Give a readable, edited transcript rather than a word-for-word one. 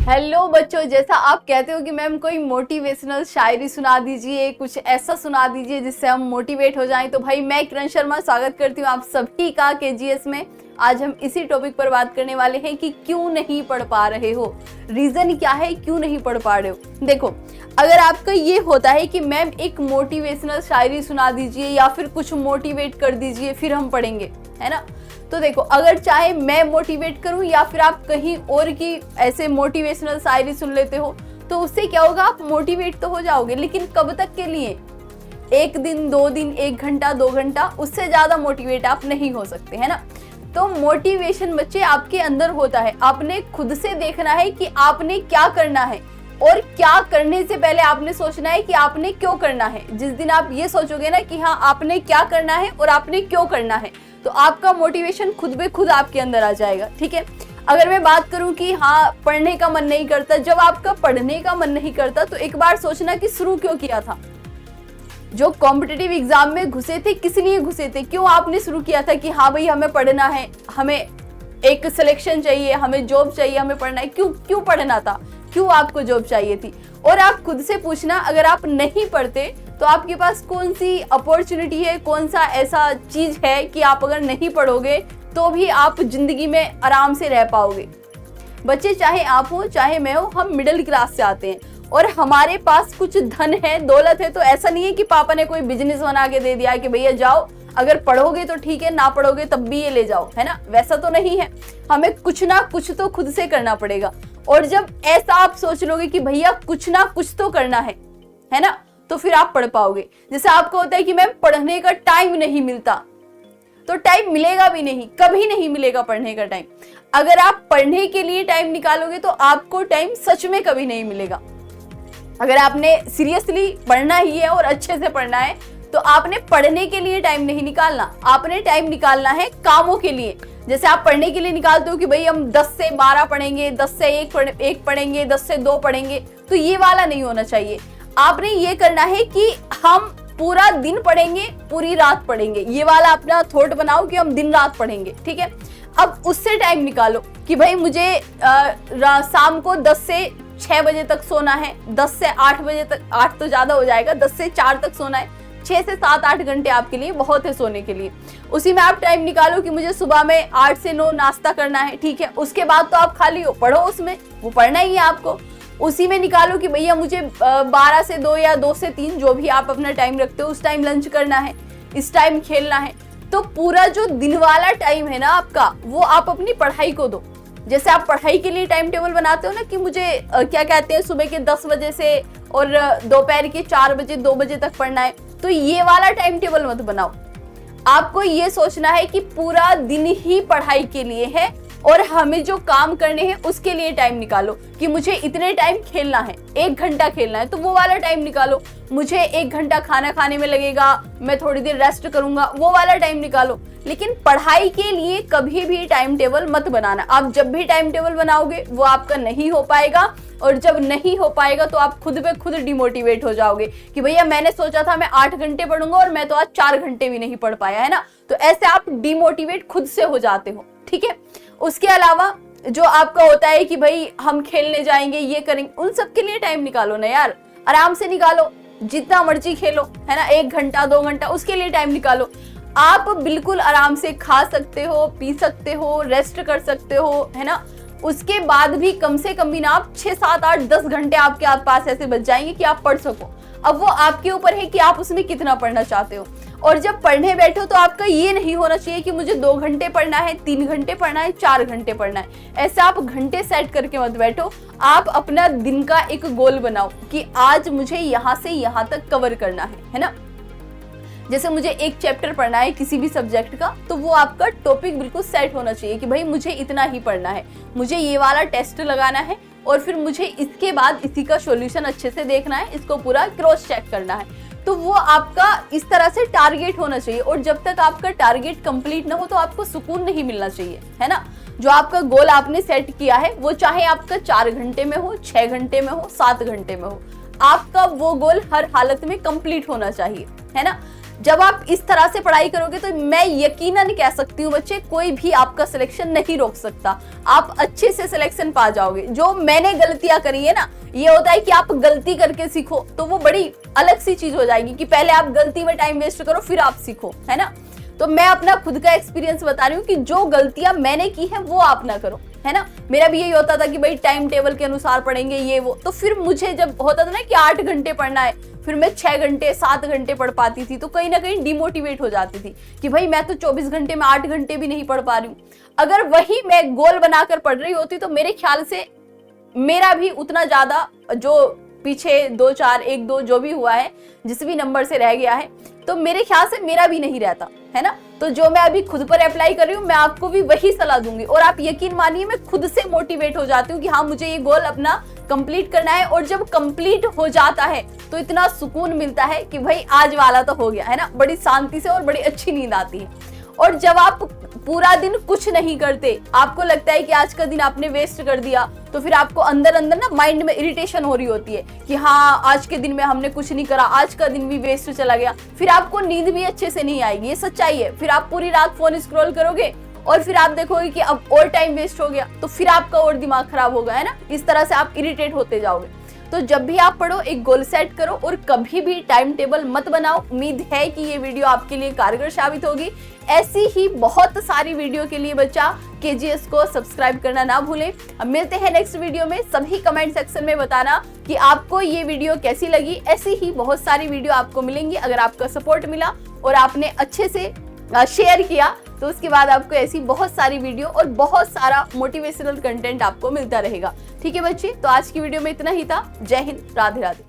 Hello बच्चों, जैसा आप कहते हो कि मैम कोई मोटिवेशनल शायरी सुना दीजिए, कुछ ऐसा सुना दीजिए जिससे हम मोटिवेट हो जाएं, तो भाई मैं किरण शर्मा स्वागत करती हूँ आप सभी का केजीएस में। आज हम इसी टॉपिक पर बात करने वाले हैं कि क्यों नहीं पढ़ पा रहे हो, रीजन क्या है, क्यों नहीं पढ़ पा रहे हो। देखो, अगर आपका ये होता है कि मैम एक मोटिवेशनल शायरी सुना दीजिए या फिर कुछ मोटिवेट कर दीजिए फिर हम पढ़ेंगे, है ना। तो देखो, अगर चाहे मैं मोटिवेट करूं या फिर आप कहीं और की ऐसे मोटिवेशनल शायरी सुन लेते हो तो उससे क्या होगा, आप मोटिवेट तो हो जाओगे, लेकिन कब तक के लिए? एक दिन, 2 दिन, 1 घंटा, 2 घंटा, उससे ज्यादा मोटिवेट आप नहीं हो सकते, है ना। तो मोटिवेशन बच्चे आपके अंदर होता है, आपने खुद से देखना है कि आपने क्या करना है, और क्या करने से पहले आपने सोचना है कि आपने क्यों करना है। जिस दिन आप ये सोचोगे ना कि हाँ आपने क्या करना है और आपने क्यों करना है, तो आपका मोटिवेशन खुद बे खुद आपके अंदर आ जाएगा, ठीक है। अगर मैं बात करूं कि हाँ पढ़ने का मन नहीं करता, जब आपका पढ़ने का मन नहीं करता तो एक बार सोचना कि शुरू क्यों किया था। जो कॉम्पिटिटिव एग्जाम में घुसे थे, किस लिए घुसे थे, क्यों आपने शुरू किया था कि हाँ भाई हमें पढ़ना है, हमें एक सिलेक्शन चाहिए, हमें जॉब चाहिए, हमें पढ़ना है। क्यों पढ़ना था, क्यों आपको जॉब चाहिए थी। और आप खुद से पूछना, अगर आप नहीं पढ़ते तो आपके पास कौन सी अपॉर्चुनिटी है, कौन सा ऐसा चीज है कि आप अगर नहीं पढ़ोगे तो भी आप जिंदगी में आराम से रह पाओगे। बच्चे, चाहे आप हो चाहे मैं हो, हम मिडिल क्लास से आते हैं और हमारे पास कुछ धन है, दौलत है। तो ऐसा नहीं है कि पापा ने कोई बिजनेस बना के दे दिया कि भैया जाओ, अगर पढ़ोगे तो ठीक है, ना पढ़ोगे तब भी ये ले जाओ, है ना। वैसा तो नहीं है, हमें कुछ ना कुछ तो खुद से करना पड़ेगा। और जब ऐसा आप सोच लोगे कि भैया कुछ ना कुछ तो करना है ना, तो फिर आप पढ़ पाओगे। जैसे आपको होता है कि मैम पढ़ने का टाइम नहीं मिलता, तो टाइम मिलेगा भी नहीं, कभी नहीं मिलेगा पढ़ने का टाइम। अगर आप पढ़ने के लिए टाइम निकालोगे तो आपको टाइम सच में कभी नहीं मिलेगा। अगर आपने सीरियसली पढ़ना ही है और अच्छे से पढ़ना है तो आपने पढ़ने के लिए टाइम नहीं निकालना, आपने टाइम निकालना है कामों के लिए। जैसे आप पढ़ने के लिए निकालते हो कि भाई हम 10 से 12 पढ़ेंगे, 10 से 1 पढ़ेंगे, 10 से 2 पढ़ेंगे, तो ये वाला नहीं होना चाहिए। आपने ये करना है कि हम पूरा दिन पढ़ेंगे, पूरी रात पढ़ेंगे, ये वाला अपना थॉट बनाओ कि हम दिन रात पढ़ेंगे, ठीक है। अब उससे टाइम निकालो कि भाई मुझे शाम को 10 से 6 बजे तक सोना है, 10 से 8 बजे तक, 8 तो ज्यादा हो जाएगा, 10 से 4 तक सोना है, 6 से 7-8 घंटे आपके लिए बहुत है सोने के लिए। उसी में आप टाइम निकालो कि मुझे सुबह में 8 से 9 नाश्ता करना है, ठीक है। उसके बाद तो आप खाली हो, पढ़ो, उसमें वो पढ़ना ही है आपको। उसी में निकालो कि भैया मुझे 12 से 2 या 2 से 3, जो भी आप अपना टाइम रखते हो, उस टाइम लंच करना है, इस टाइम खेलना है। तो पूरा जो दिन वाला टाइम है ना आपका, वो आप अपनी पढ़ाई को दो। जैसे आप पढ़ाई के लिए टाइम टेबल बनाते हो ना कि मुझे क्या कहते हैं, सुबह के 10 बजे से और दोपहर के 4 बजे 2 बजे तक पढ़ना है, तो ये वाला टाइम टेबल मत बनाओ। आपको ये सोचना है कि पूरा दिन ही पढ़ाई के लिए है और हमें जो काम करने हैं उसके लिए टाइम निकालो। कि मुझे इतने टाइम खेलना है, 1 घंटा खेलना है, तो वो वाला टाइम निकालो। मुझे 1 घंटा खाना खाने में लगेगा, मैं थोड़ी देर रेस्ट करूंगा, वो वाला टाइम निकालो। लेकिन पढ़ाई के लिए कभी भी टाइम टेबल मत बनाना। आप जब भी टाइम टेबल बनाओगे वो आपका नहीं हो पाएगा, और जब नहीं हो पाएगा तो आप खुद पे खुद डिमोटिवेट हो जाओगे कि भैया मैंने सोचा था मैं 8 घंटे पढ़ूंगा और मैं तो आज 4 घंटे भी नहीं पढ़ पाया, है ना। तो ऐसे आप डिमोटिवेट खुद से हो जाते हो, ठीक है। उसके अलावा जो आपका होता है कि भाई हम खेलने जाएंगे, ये करेंगे, उन सब के लिए टाइम निकालो ना यार, आराम से निकालो, जितना मर्जी खेलो, है ना। 1 घंटा 2 घंटा उसके लिए टाइम निकालो। आप बिल्कुल आराम से खा सकते हो, पी सकते हो, रेस्ट कर सकते हो, है ना। उसके बाद भी कम से कम भी ना आप 6, 7, 8, 10 घंटे आपके पास ऐसे बच जाएंगे कि आप पढ़ सको। अब वो आपके ऊपर है कि आप उसमें कितना पढ़ना चाहते हो। और जब पढ़ने बैठो तो आपका ये नहीं होना चाहिए कि मुझे 2 घंटे पढ़ना है, 3 घंटे पढ़ना है, 4 घंटे पढ़ना है। ऐसा आप घंटे सेट करके मत बैठो। आप अपना दिन का एक गोल बनाओ कि आज मुझे यहाँ से यहाँ तक कवर करना है ना। जैसे मुझे एक चैप्टर पढ़ना है किसी भी सब्जेक्ट का, तो वो आपका टॉपिक बिल्कुल सेट होना चाहिए कि भाई मुझे इतना ही पढ़ना है, मुझे ये वाला टेस्ट लगाना है और फिर मुझे इसके बाद इसी का सॉल्यूशन अच्छे से देखना है, इसको पूरा क्रॉस चेक करना है। तो वो आपका इस तरह से टारगेट होना चाहिए। और जब तक आपका टारगेट कंप्लीट ना हो तो आपको सुकून नहीं मिलना चाहिए, है ना। जो आपका गोल आपने सेट किया है वो चाहे आपका 4 घंटे में हो, 6 घंटे में हो, 7 घंटे में हो, आपका वो गोल हर हालत में कंप्लीट होना चाहिए, है ना। जब आप इस तरह से पढ़ाई करोगे तो मैं यकीनन कह सकती हूँ बच्चे, कोई भी आपका सिलेक्शन नहीं रोक सकता, आप अच्छे से सिलेक्शन पा जाओगे। जो मैंने गलतियां करी है ना, ये होता है कि आप गलती करके सीखो तो वो बड़ी अलग सी चीज हो जाएगी कि पहले आप गलती में टाइम वेस्ट करो फिर आप सीखो, है ना। तो मैं अपना खुद का एक्सपीरियंस बता रही हूँ कि जो गलतियां मैंने की है वो आप ना करो, है ना। मेरा भी यही होता था कि भाई टाइम टेबल के अनुसार पढ़ेंगे ये वो, तो फिर मुझे जब होता था ना कि 8 घंटे पढ़ना है, फिर मैं 6 घंटे 7 घंटे पढ़ पाती थी, तो कहीं ना कहीं डिमोटिवेट हो जाती थी कि भाई मैं तो 24 घंटे में 8 घंटे भी नहीं पढ़ पा रही हूँ। अगर वही मैं गोल बनाकर पढ़ रही होती तो मेरे ख्याल से मेरा भी उतना ज्यादा, जो पीछे 2 4 1 2 जो भी हुआ है, जिस भी नंबर से रह गया है, तो मेरे ख्याल से मेरा भी नहीं रहता, है ना। तो जो मैं अभी खुद पर अप्लाई कर रही हूँ, मैं आपको भी वही सलाह दूंगी, और आप यकीन मानिए मैं खुद से मोटिवेट हो जाती हूँ कि हाँ मुझे ये गोल अपना कंप्लीट करना है। और जब कंप्लीट हो जाता है तो इतना सुकून मिलता है कि भाई आज वाला तो हो गया, है ना, बड़ी शांति से और बड़ी अच्छी नींद आती है। और जब आप पूरा दिन कुछ नहीं करते, आपको लगता है कि आज का दिन आपने वेस्ट कर दिया, तो फिर आपको अंदर अंदर ना माइंड में इरिटेशन हो रही होती है कि हाँ आज के दिन में हमने कुछ नहीं करा, आज का दिन भी वेस्ट चला गया, फिर आपको नींद भी अच्छे से नहीं आएगी, ये सच्चाई है। फिर आप पूरी रात फोन स्क्रॉल करोगे और फिर आप देखोगे कि अब और टाइम वेस्ट हो गया, तो फिर आपका और दिमाग खराब होगा, है ना। इस तरह से आप इरिटेट होते जाओगे। तो जब भी आप पढ़ो एक गोल सेट करो और कभी भी टाइम टेबल मत बनाओ। उम्मीद है कि ये वीडियो आपके लिए कारगर साबित होगी। ऐसी ही बहुत सारी वीडियो के लिए बच्चा KGS को सब्सक्राइब करना ना भूलें। अब मिलते हैं नेक्स्ट वीडियो में। सभी कमेंट सेक्शन में बताना कि आपको ये वीडियो कैसी लगी। ऐसी ही बहुत सारी वीडियो आपको मिलेंगी अगर आपका सपोर्ट मिला और आपने अच्छे से शेयर किया, तो उसके बाद आपको ऐसी बहुत सारी वीडियो और बहुत सारा मोटिवेशनल कंटेंट आपको मिलता रहेगा। ठीक है बच्चे, तो आज की वीडियो में इतना ही था। जय हिंद, राधे राधे।